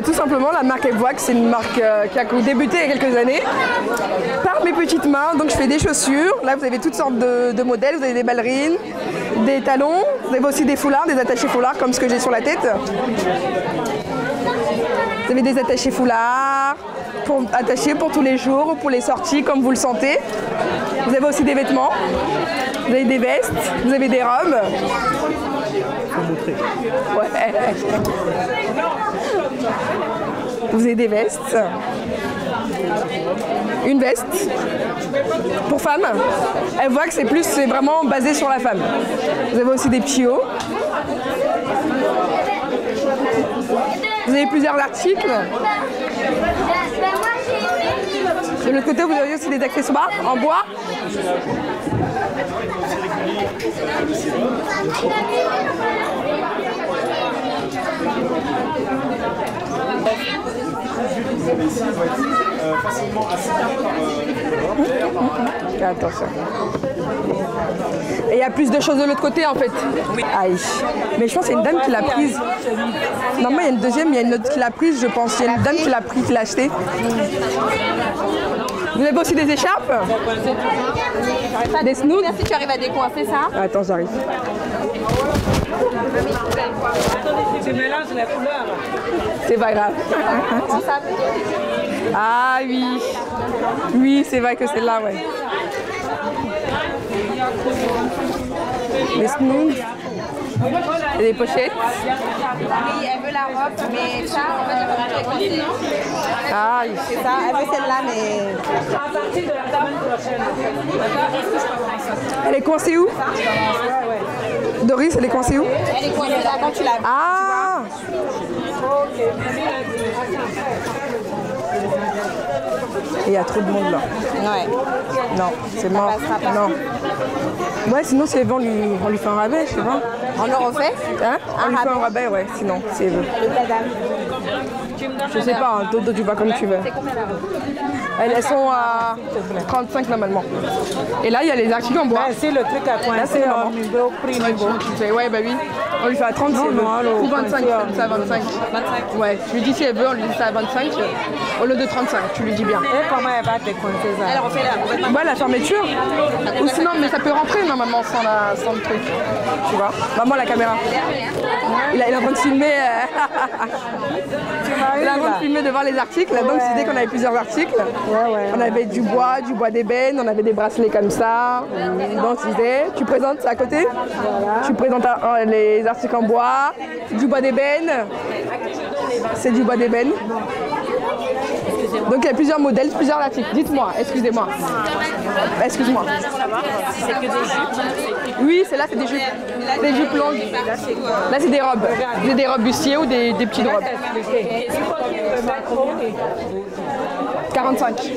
Tout simplement, la marque Evoac, c'est une marque qui a débuté il y a quelques années par mes petites mains. Donc je fais des chaussures. Là, vous avez toutes sortes de modèles. Vous avez des ballerines, des talons. Vous avez aussi des foulards, des attachés foulards comme ce que j'ai sur la tête. Vous avez des attachés foulards attachés pour tous les jours ou pour les sorties comme vous le sentez. Vous avez aussi des vêtements. Vous avez des vestes. Vous avez des robes. Ouais. Vous avez des vestes. Une veste pour femmes. Elle voit que c'est vraiment basé sur la femme. Vous avez aussi des petits hauts. Vous avez plusieurs articles. De l'autre côté, vous avez aussi des accessoires en bois. Attention. Et il y a plus de choses de l'autre côté en fait. Aïe. Mais je pense qu'il y a une dame qui l'a prise. Normalement il y a une deuxième, il y a une autre qui l'a prise je pense. Il y a une dame qui l'a pris, qui l'a acheté. Vous avez aussi des écharpes? Des snoods? Merci, tu arrives à décoincer ça. Attends, j'arrive. Tu mélanges les couleurs. C'est pas grave. Ah oui. Oui, c'est vrai que c'est là, ouais. Les snoods. Et des pochettes. Oui, elle veut la robe, mais ça, en fait, elle va décoincer. Ah oui. C'est ça, elle veut celle-là, mais... À partir de la semaine prochaine. Elle est coincée où? Doris, elle est coincée où? Elle est coincée là quand tu la... Ah. Et il y a trop de monde là. Ouais. Non, c'est mort. Non. Ouais, sinon si elle veut, on lui fait un rabais, je sais pas. On le refait? Hein? On lui fait un rabais, ouais, sinon, si elle veut. Je sais pas, hein, Dodo, tu vas comme tu veux. Elles sont à 35 normalement. Et là, il y a les articles en bois. C'est le truc à coincer. Là, c'est au niveau, prix niveau. Ouais, bah oui. On lui fait à 30 si elle veut. Ou 25, ça à 25. Ouais, je lui dis si elle veut, on lui dit ça à 25 au lieu de 35, tu lui dis bien. Et comment elle va te coincer ça? Elle refait la... Ouais, la fermeture. Ou sinon, mais ça peut rentrer normalement sans le truc. Tu vois? Maman, la caméra. Il est en train de filmer. Il est en train de filmer devant les articles. Donc, je disais qu'on avait plusieurs articles. On avait du bois d'ébène, on avait des bracelets comme ça. Donc, je disais, tu présentes à côté. Tu présentes les articles en bois, du bois d'ébène. C'est du bois d'ébène. Donc il y a plusieurs modèles, plusieurs articles. Dites-moi, excusez-moi. Excuse-moi. C'est que des jupes. Oui, celle-là c'est des jupes. Des jupes longues. Là c'est des robes. C'est des robes bustiers ou des petites robes. 45. Ça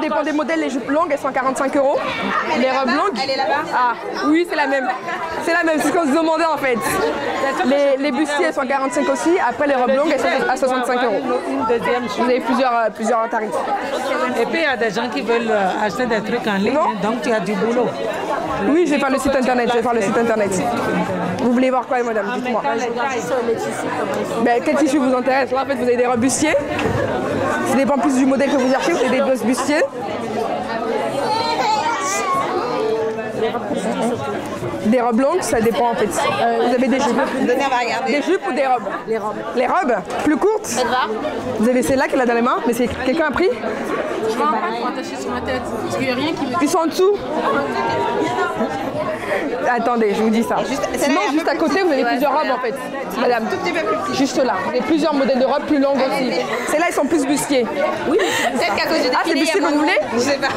dépend des modèles, les jupes longues elles sont à 45 €. Les robes longues. Elle est là-bas? Ah oui, c'est la même. C'est la même, c'est ce qu'on se demandait en fait. Les bustiers elles sont à 45 aussi. Après les robes longues elles sont à 65 €. Vous avez plusieurs tarifs. Et puis il y a des gens qui veulent acheter des trucs en ligne, donc tu as du boulot. Oui, je vais faire le site internet. Vous voulez voir quoi, madame? Dites-moi. Ben, quel tissu vous intéresse? Là, en fait, vous avez des robes bustiers. Ça dépend plus du modèle que vous cherchez. Vous avez des bosses bustiers. Des robes longues, ça dépend en fait. Vous avez des jupes. Des jupes ou des robes? Les robes. Les robes plus courtes? Vous avez celle-là qu'elle a dans les mains, mais c'est quelqu'un a pris? Je vois pas pour attacher sur ma tête. Parce qu'il n'y a rien qui me... Ils sont en dessous? Attendez, je vous dis ça. Sinon, juste à côté, vous avez plusieurs robes en fait. Madame, juste là. Vous avez plusieurs modèles de robes plus longues aussi. Celles-là, ils sont plus bustiers. Oui. Peut-être qu'à cause du défilé, c'est bustier que vous voulez? Je sais pas.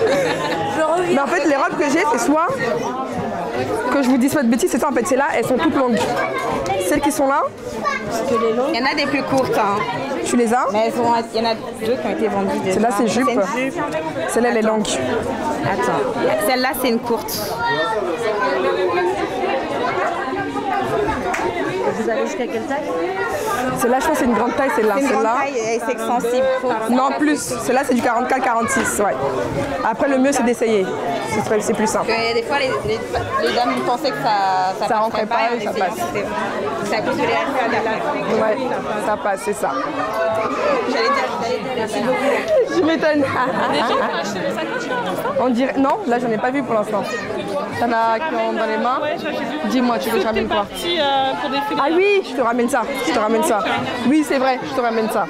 Mais en fait, les robes que j'ai, c'est soit... Que je vous dise pas de bêtises, c'est ça en fait. C'est là, elles sont toutes longues. Celles qui sont là. Il y en a des plus courtes. Hein. Tu les as? Mais il y en a deux qui ont été vendues déjà. Celle-là, c'est jupe. Celle-là, elle est longue. Attends. Celle-là, c'est une courte. Vous allez jusqu'à quelle taille? Celle-là, je pense que c'est une grande taille, celle-là. C'est une grande Celle-là. taille et c'est extensible. Non, plus. Celle-là, c'est du 44-46, ouais. Après, le mieux, c'est d'essayer. C'est plus simple. Parce que des fois, les dames pensaient que ça rentrait pas et ça passe. C'est à cause de l'air. Ouais, ça passe, c'est ça. J'allais dire. Je m'étonne. Les gens qui ont acheté des sacoches là, à l'instant? On dirait... Non, là, j'en ai pas vu pour l'instant. T'en as qui ont dans les mains? Ouais, j'ai vu. Dis-moi, tu veux que je ramène T'es quoi? parti pour défiler. Ah oui, je te ramène ça. Je te ramène ça. Oui, c'est vrai, je te ramène ça.